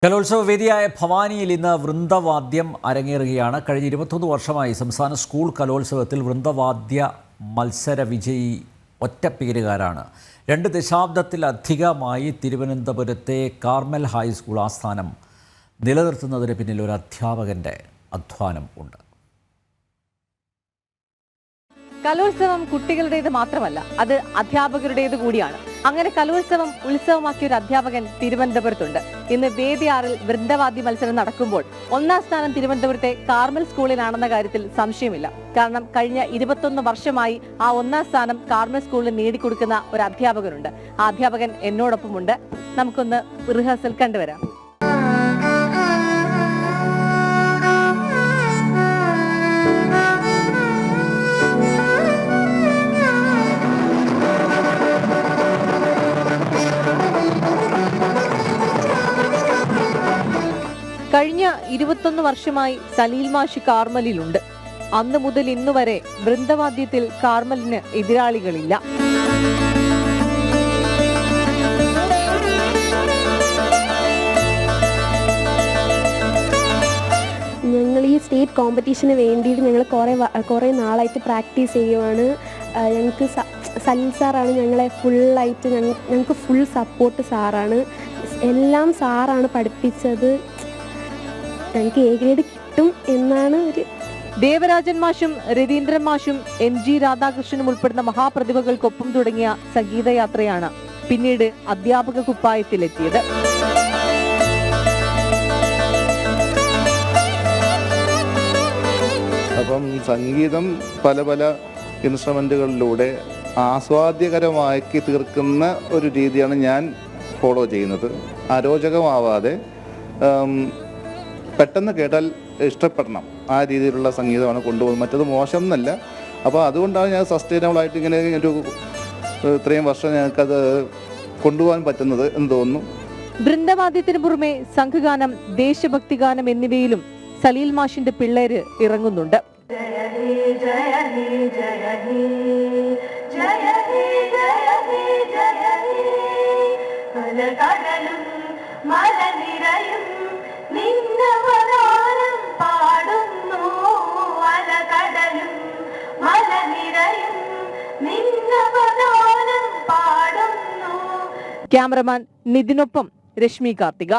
കലോത്സവ വേദിയായ ഭവാനിയിൽ ഇന്ന് വൃന്ദവാദ്യം അരങ്ങേറുകയാണ്. കഴിഞ്ഞ 21 വർഷമായി സംസ്ഥാന സ്കൂൾ കലോത്സവത്തിൽ വൃന്ദവാദ്യ മത്സര വിജയി ഒറ്റപ്പേരുകാരാണ്. 2 ദശാബ്ദത്തിലധികമായി തിരുവനന്തപുരത്തെ കാർമൽ ഹൈസ്കൂൾ ആസ്ഥാനം നിലനിർത്തുന്നതിന് പിന്നിൽ ഒരു അധ്യാപകൻ്റെ അധ്വാനം ഉണ്ട്. കലോത്സവം കുട്ടികളുടേത് മാത്രമല്ല, അത് അധ്യാപകരുടേത് കൂടിയാണ്. അങ്ങനെ കലോത്സവം ഉത്സവമാക്കിയ ഒരു അധ്യാപകൻ തിരുവനന്തപുരത്തുണ്ട്. ഇന്ന് വേദി 6-ൽ വൃന്ദവാദ്യ മത്സരം നടക്കുമ്പോൾ 1-ാം സ്ഥാനം തിരുവനന്തപുരത്തെ കാർമൽ സ്കൂളിനാണെന്ന കാര്യത്തിൽ സംശയമില്ല. കാരണം കഴിഞ്ഞ 21 വർഷമായി ആ 1-ാം സ്ഥാനം കാർമൽ സ്കൂളിൽ നേടിക്കൊടുക്കുന്ന ഒരു അധ്യാപകനുണ്ട്. ആ അധ്യാപകൻ എന്നോടൊപ്പമുണ്ട്. നമുക്കൊന്ന് റിഹേഴ്സൽ കണ്ടുവരാം. കഴിഞ്ഞ 21 വർഷമായി സലീൽ മാഷ് കാർമലിലുണ്ട്. അന്ന് മുതൽ ഇന്നുവരെ വൃന്ദവാദ്യത്തിൽ കാർമലിന് എതിരാളികളില്ല. ഞങ്ങൾ ഈ സ്റ്റേറ്റ് കോമ്പറ്റീഷന് വേണ്ടിയിട്ട് ഞങ്ങൾ കുറേ നാളായിട്ട് പ്രാക്ടീസ് ചെയ്യുവാണ്. ഞങ്ങൾക്ക് സലീൽ സാറാണ് ഞങ്ങളെ ഫുള്ളായിട്ട് ഞങ്ങൾക്ക് ഫുൾ സപ്പോർട്ട് സാറാണ്. എല്ലാം സാറാണ് പഠിപ്പിച്ചത്. ഞങ്ങൾക്ക് എ ഗ്രേഡ് കിട്ടും എന്നാണ് ഒരു ദേവരാജൻ മാഷും രവീന്ദ്രൻ മാഷും MG രാധാകൃഷ്ണനും ഉൾപ്പെടുന്ന മഹാപ്രതിഭകൾക്കൊപ്പം തുടങ്ങിയ സംഗീതയാത്രയാണ് പിന്നീട് അധ്യാപക കുപ്പായത്തിലെത്തിയത്. അപ്പം സംഗീതം പല പല ഇൻസ്ട്രുമെൻറ്റുകളിലൂടെ ആസ്വാദ്യകരമാക്കി തീർക്കുന്ന ഒരു രീതിയാണ് ഞാൻ ഫോളോ ചെയ്യുന്നത്. അരോചകമാവാതെ പെട്ടെന്ന് കേട്ടാൽ ഇഷ്ടപ്പെടണം, ആ രീതിയിലുള്ള സംഗീതമാണ് കൊണ്ടുപോകുന്നത്. മറ്റത് മോശം എന്നല്ല. അപ്പോൾ അതുകൊണ്ടാണ് ഞാൻ സസ്റ്റൈനബിളായിട്ട് ഇങ്ങനെ ഒരു ഇത്രയും വർഷം ഞങ്ങൾക്കത് കൊണ്ടുപോകാൻ പറ്റുന്നത് എന്ന് തോന്നുന്നു. വൃന്ദവാദ്യത്തിന് പുറമെ സംഘഗാനം, ദേശഭക്തിഗാനം എന്നിവയിലും സലീൽ മാഷിന്റെ പിള്ളേര് ഇറങ്ങുന്നുണ്ട്. ക്യാമറമാൻ നിതിനൊപ്പം രശ്മി കാർത്തിക.